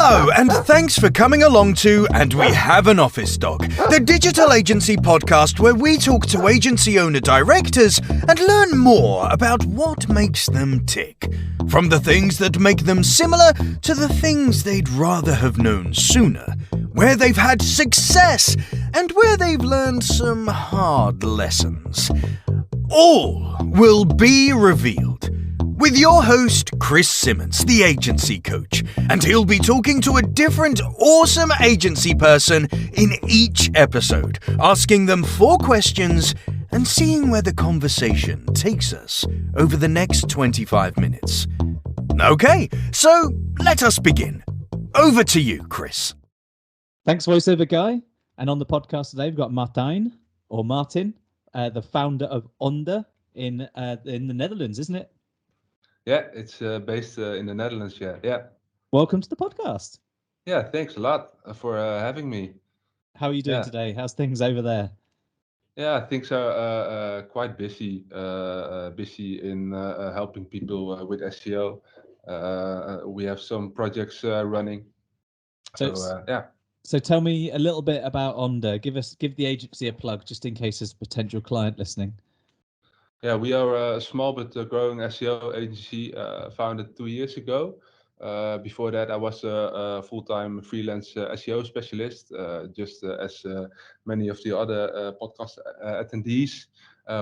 Hello, and thanks for coming along to And We Have an Office Dog, the digital agency podcast where we talk to agency owner-directors and learn more about what makes them tick. From the things that make them similar to the things they'd rather have known sooner, where they've had success and where they've learned some hard lessons. All will be revealed with your host, Chris Simmons, the agency coach, and he'll be talking to a different awesome agency person in each episode, asking them 4 questions and seeing where the conversation takes us over the next 25 minutes. Okay, so let us begin. Over to you, Chris. Thanks, voiceover guy. And on the podcast today, we've got Martijn, or Martin, the founder of Onder in the Netherlands, isn't it? Yeah, it's based in the Netherlands. Yeah. Welcome to the podcast. Yeah, thanks a lot for having me. How are you doing today? How's things over there? Yeah, things are quite busy. Busy in helping people with SEO. We have some projects running. So tell me a little bit about Onder. Give the agency a plug, just in case there's a potential client listening. Yeah, we are a small but growing SEO agency founded 2 years ago. Before that, I was a full-time freelance SEO specialist, just as many of the other podcast attendees.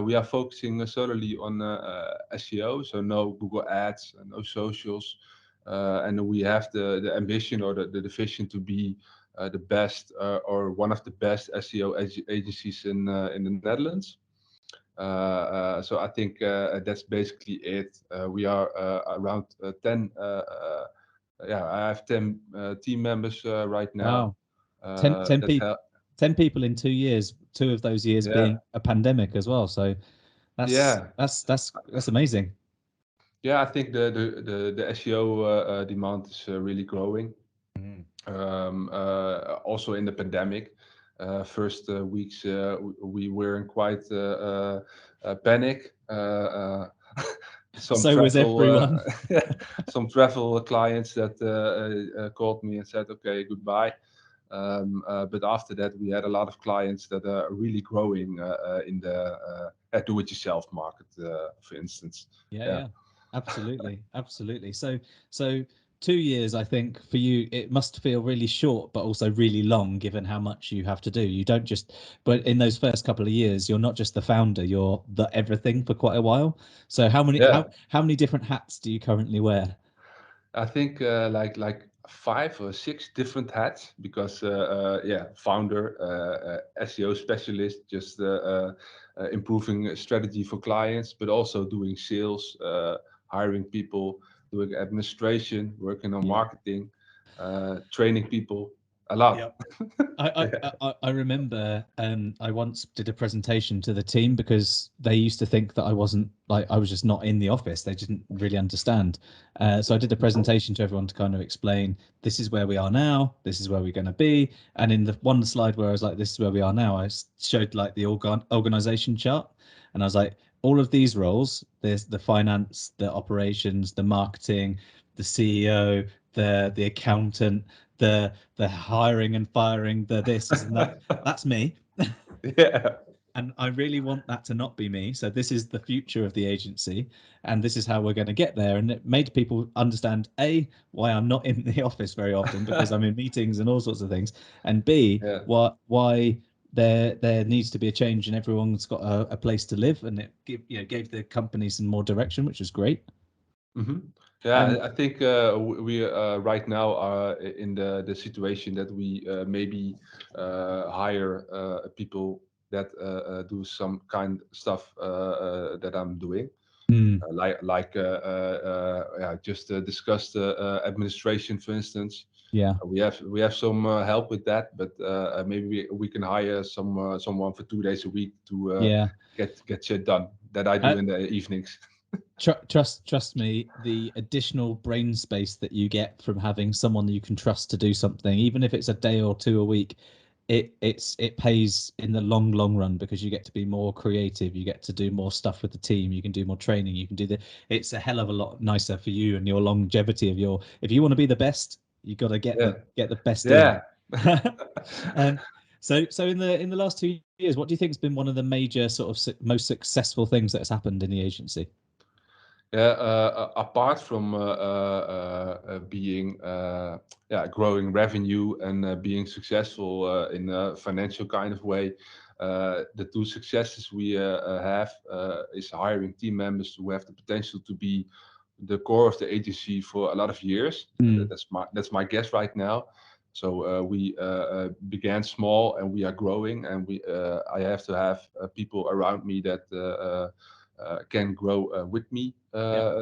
We are focusing solely on SEO, so no Google Ads, no socials, and we have the ambition or the vision to be the best or one of the best SEO agencies in the Netherlands. So I think that's basically it. We are around 10. I have 10 team members right now. Wow, 10 people in 2 years. 2 of those years being a pandemic as well. So that's amazing. Yeah, I think the SEO demand is really growing. Also in the pandemic. First weeks we were in quite panic. So was everyone. Some travel clients that called me and said, "Okay, goodbye." But after that, we had a lot of clients that are really growing in the do-it-yourself market, for instance. Yeah, absolutely. So 2 years, I think for you, it must feel really short, but also really long, given how much you have to do. You don't just, but in those first couple of years, you're not just the founder, you're the everything for quite a while. So how many different hats do you currently wear? I think like 5 or 6 different hats, because founder, SEO specialist, just improving strategy for clients, but also doing sales, hiring people, doing administration, working on marketing, training people a lot. Yep. I remember I once did a presentation to the team because they used to think that I was just not in the office. They didn't really understand. So I did a presentation to everyone to kind of explain, this is where we are now, this is where we're going to be. And in the one slide where I was like, this is where we are now, I showed like the organization chart. And I was like, all of these roles, there's the finance, the operations, the marketing, the CEO, the accountant, the hiring and firing, the this and that. That's me. Yeah. And I really want that to not be me. So this is the future of the agency, and this is how we're going to get there. And it made people understand, A, why I'm not in the office very often, because I'm in meetings and all sorts of things, and B, why there needs to be a change and everyone's got a place to live, and it gave the company some more direction, which was great. Mm-hmm. Yeah, I think we right now are in the situation that we maybe hire people that do some kind of stuff that I'm doing, just discussed administration, for instance. Yeah, we have some help with that, but maybe we can hire someone for 2 days a week to get shit done that I do in the evenings. Trust me, the additional brain space that you get from having someone that you can trust to do something, even if it's a day or 2 a week, it pays in the long run, because you get to be more creative, you get to do more stuff with the team, you can do more training, you can do it's a hell of a lot nicer for you and your longevity of if you want to be the best, You got to get the best Yeah. in. So in the last 2 years, what do you think has been one of the major sort of most successful things that has happened in the agency? Yeah, apart from being growing revenue and being successful in a financial kind of way, the two successes we have is hiring team members who have the potential to be the core of the agency for a lot of years. That's my guess right now. So we began small and we are growing, and I have to have people around me that can grow with me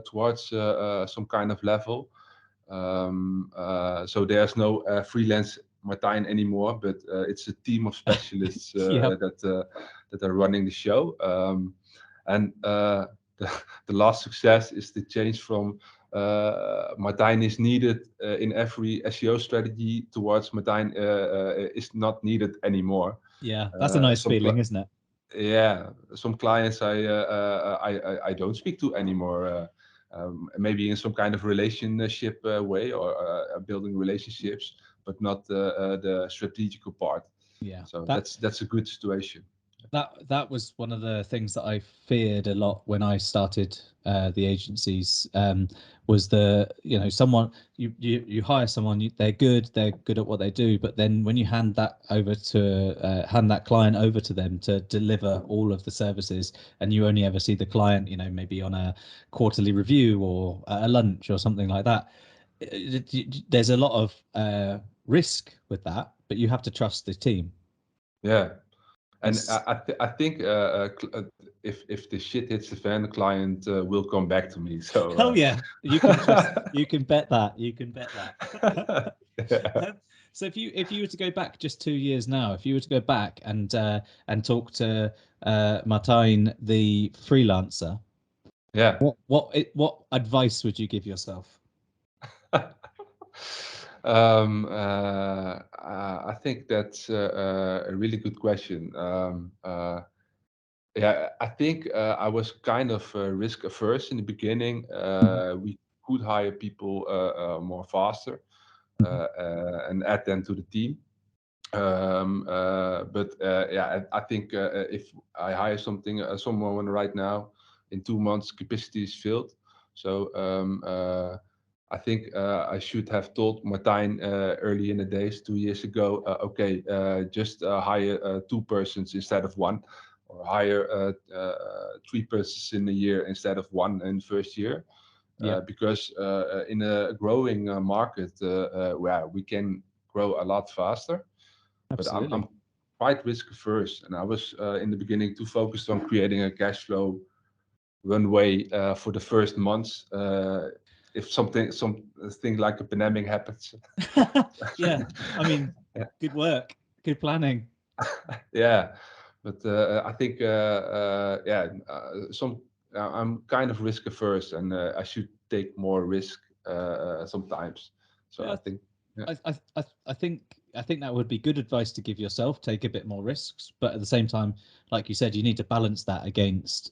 towards some kind of level. So there's no freelance Martijn anymore, but it's a team of specialists that are running the show. And the last success is the change from Martijn is needed in every SEO strategy towards Martijn is not needed anymore. Yeah, that's a nice feeling, isn't it? Yeah, some clients I don't speak to anymore. Maybe in some kind of relationship way or building relationships, but not the strategical part. Yeah, so that's a good situation. That was one of the things that I feared a lot when I started the agencies. Was someone you hire someone, they're good at what they do, but then when you hand that client over to them to deliver all of the services, and you only ever see the client, maybe on a quarterly review or at a lunch or something like that, there's a lot of risk with that, but you have to trust the team. Yeah. And I think if the shit hits the fan, the client will come back to me. So oh yeah, you can bet that. You can bet that. Yeah. So if you were to go back just 2 years now, if you were to go back and talk to Martijn, the freelancer, Yeah. what advice would you give yourself? I think that's a really good question. Yeah, I think I was kind of risk averse in the beginning. We could hire people more faster and add them to the team. But yeah, I think if I hire someone right now, in 2 months capacity is filled. So I think I should have told Martijn early in the days, 2 years ago, okay, just hire 2 persons instead of 1, or hire 3 persons in a year instead of 1 in the first year. Because in a growing market where we can grow a lot faster. Absolutely. But I'm quite risk averse, and I was in the beginning too focused on creating a cash flow runway for the first months. If something like a pandemic happens. Yeah, I mean, good work, good planning. Yeah, but I think I'm kind of risk averse, and I should take more risk sometimes. So Yeah, I think. Yeah. I think that would be good advice to give yourself. Take a bit more risks, but at the same time, like you said, you need to balance that against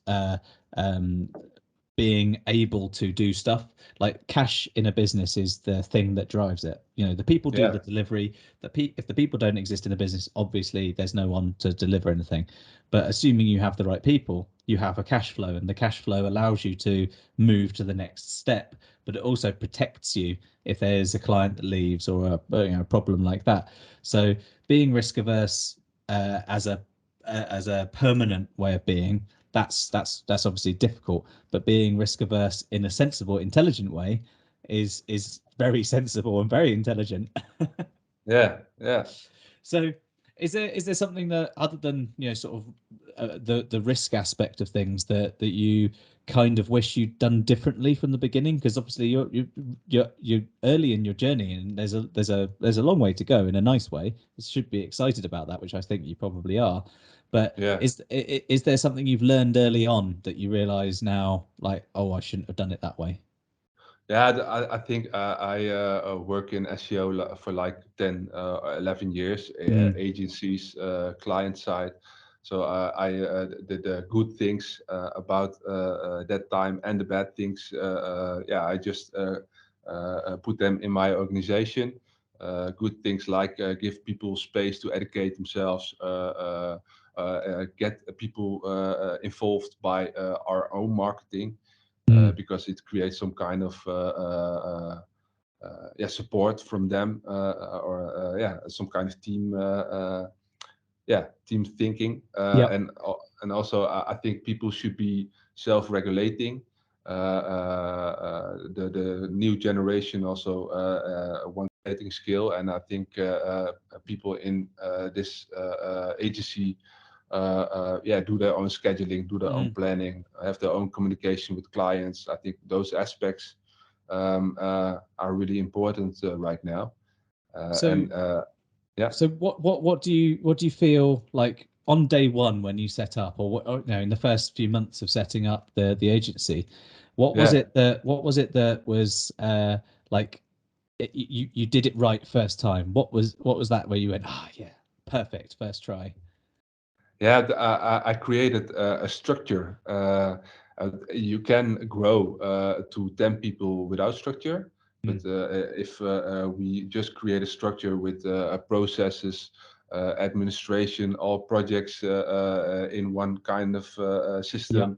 being able to do stuff. Like cash in a business is the thing that drives it. The people do the delivery. If the people don't exist in a business, obviously there's no one to deliver anything. But assuming you have the right people, you have a cash flow, and the cash flow allows you to move to the next step. But it also protects you if there's a client that leaves or a problem like that. So being risk averse as a permanent way of being, that's obviously difficult, but being risk averse in a sensible, intelligent way is very sensible and very intelligent. Yeah. So is there something that, other than sort of the risk aspect of things, that you kind of wish you'd done differently from the beginning? Because obviously you're early in your journey, and there's a long way to go in a nice way. You should be excited about that, which I think you probably are. But is there something you've learned early on that you realize now, like, oh, I shouldn't have done it that way? Yeah, I think I work in SEO for like 10, 11 years, agencies, client side. So I did the good things about that time and the bad things. I just put them in my organization. Good things like give people space to educate themselves, get people involved by our own marketing, because it creates some kind of support from them, or some kind of team thinking, Yep. and also I think people should be self-regulating. The new generation also wants regulating skill, and I think people in this agency do their own scheduling, do their own planning, have their own communication with clients. I think those aspects are really important right now. So what do you feel like on day one when you set up, or in the first few months of setting up the agency? What was it that was like you did it right first time? What was that where you went, perfect first try? I created a structure. You can grow to 10 people without structure, but if we just create a structure with processes, administration, all projects in one kind of system,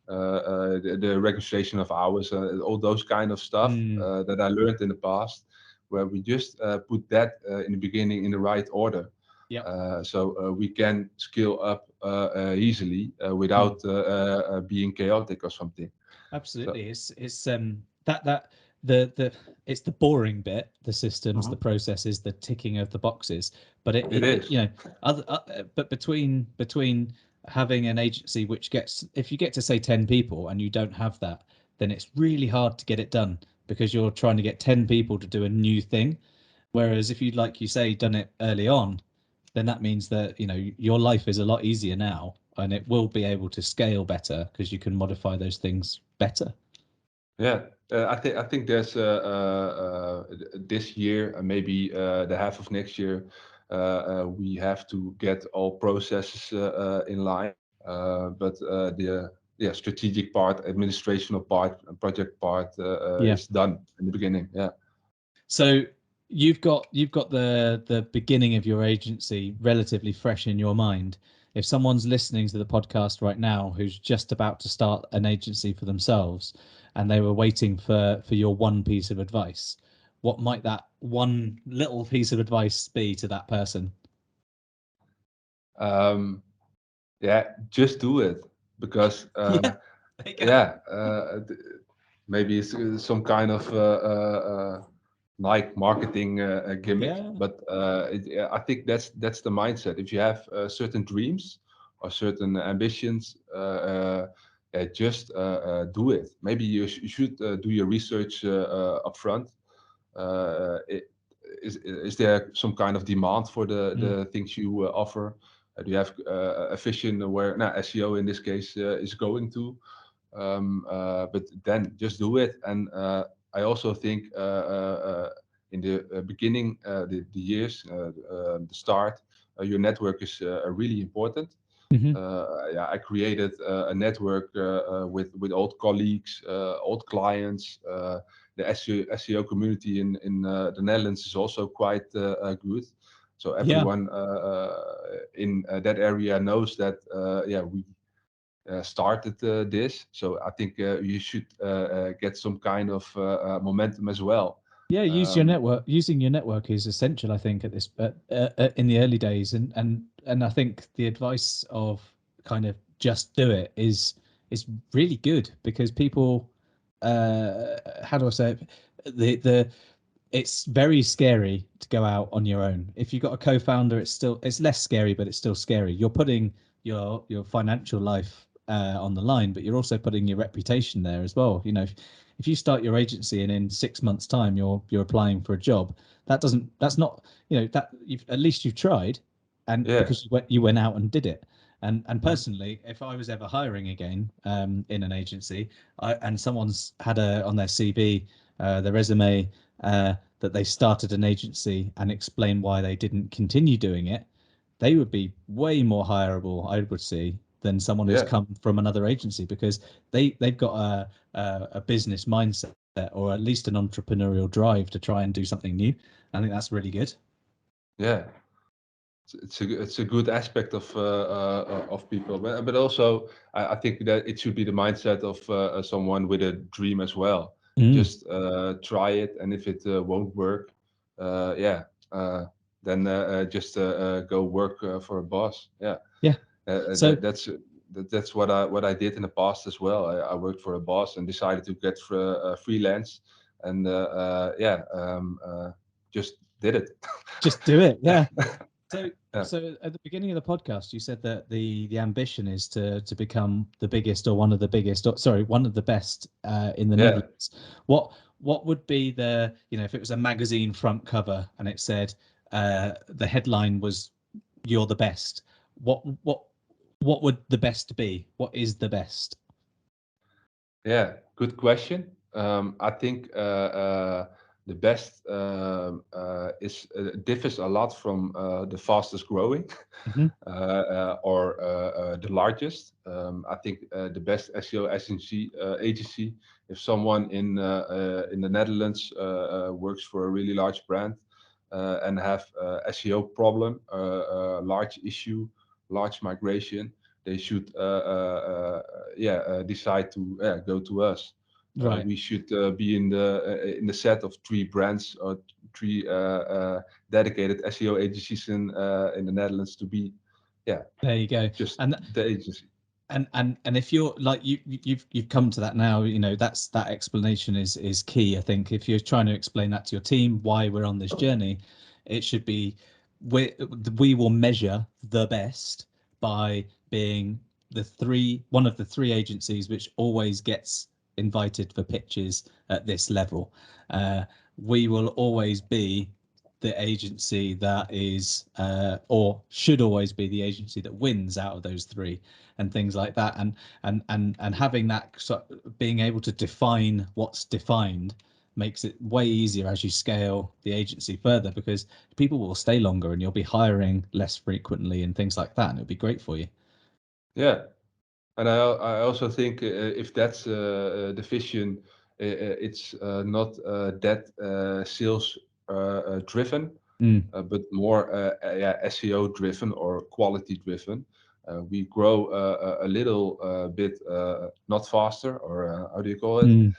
the registration of hours, all those kind of stuff that I learned in the past, where we just put that in the beginning in the right order. So we can scale up easily without being chaotic or something. Absolutely. So, it's it's the boring bit, the systems, the processes, the ticking of the boxes. But it is, but between having an agency which gets, if you get to say 10 people and you don't have that, then it's really hard to get it done, because you're trying to get 10 people to do a new thing. Whereas if you'd, like you say, done it early on, then that means that your life is a lot easier now, and it will be able to scale better because you can modify those things better. I think there's this year and maybe the half of next year, we have to get all processes in line, but the strategic part, administrational part, and project part is done in the beginning. So you've got the beginning of your agency relatively fresh in your mind. If someone's listening to the podcast right now who's just about to start an agency for themselves, and they were waiting for your one piece of advice, what might that one little piece of advice be to that person? Just do it, because maybe it's some kind of like marketing gimmick, but I think that's the mindset. If you have certain dreams or certain ambitions, just do it. Maybe you should do your research up front. Is there some kind of demand for the things you offer? Do you have a vision where SEO in this case is going to? But then just do it. And I also think in the beginning, the years, the start, your network is really important. I created a network with old colleagues, old clients. The SEO community in the Netherlands is also quite good. So everyone in that area knows that we started this. So I think you should get some kind of momentum as well. Use your network. Using your network is essential, I think, at this in the early days, and I think the advice of kind of just do it is really good, because people, how do I say it? It's very scary to go out on your own. If you've got a co-founder, it's less scary, but it's still scary. You're putting your financial life on the line, but you're also putting your reputation there as well. If you start your agency and in 6 months' time you're applying for a job, that's not that at least you've tried, and because you went out and did it. And personally, if I was ever hiring again in an agency, and someone's had on their CV, their resume, that they started an agency and explain why they didn't continue doing it, they would be way more hireable, I would see, than someone who's come from another agency, because they've got a business mindset or at least an entrepreneurial drive to try and do something new. I think that's really good. Yeah, it's a good aspect of people, but also I think that it should be the mindset of someone with a dream as well. Just try it, and if it won't work, then just go work for a boss. Yeah. So that's what I did in the past as well. I worked for a boss and decided to get freelance, and just did it. just do it. Yeah. So at the beginning of the podcast, you said that the ambition is to become the biggest or one of the biggest, one of the best in the Netherlands. What would be the, if it was a magazine front cover and it said the headline was "You're the best," what would the best be? What is the best? Yeah, good question. I think the best is differs a lot from the fastest growing or the largest. I think the best SEO agency, if someone in the Netherlands works for a really large brand and have SEO problem, large issue, large migration, they should decide to go to us. Right. We should be in the set of 3 brands or 3 dedicated SEO agencies in the Netherlands to be. Yeah. There you go. Just And the agency. And if you're like you've come to that now, that explanation is key. I think if you're trying to explain that to your team why we're on this journey, it should be we will measure the best by being one of the 3 agencies which always gets invited for pitches at this level. We will always be the agency that is or should always be the agency that wins out of those 3 and things like that, and having that being able to define what's defined makes it way easier as you scale the agency further, because people will stay longer and you'll be hiring less frequently and things like that, and it'll be great for you. Yeah, and I also think if that's the vision, it's not that sales driven, but more SEO driven or quality driven. We grow a little bit not faster, or how do you call it?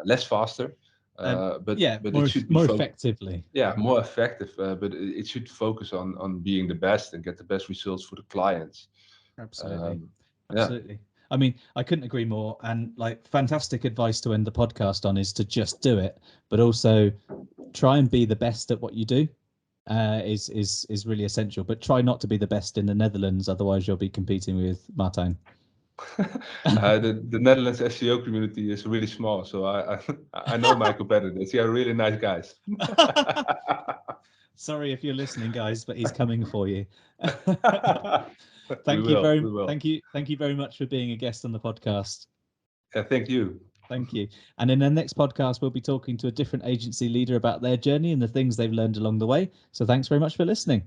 Less faster. But more, it should be more effectively. Yeah, more effective. But it should focus on being the best and get the best results for the clients. Absolutely. Absolutely. I mean, I couldn't agree more. And like, fantastic advice to end the podcast on is to just do it, but also try and be the best at what you do. Is really essential. But try not to be the best in the Netherlands, otherwise you'll be competing with Martijn. The Netherlands SEO community is really small, so I know my competitors. They are really nice guys. Sorry if you're listening, guys, but he's coming for you. Thank you very much for being a guest on the podcast. Yeah, thank you. Thank you. And in the next podcast, we'll be talking to a different agency leader about their journey and the things they've learned along the way. So thanks very much for listening.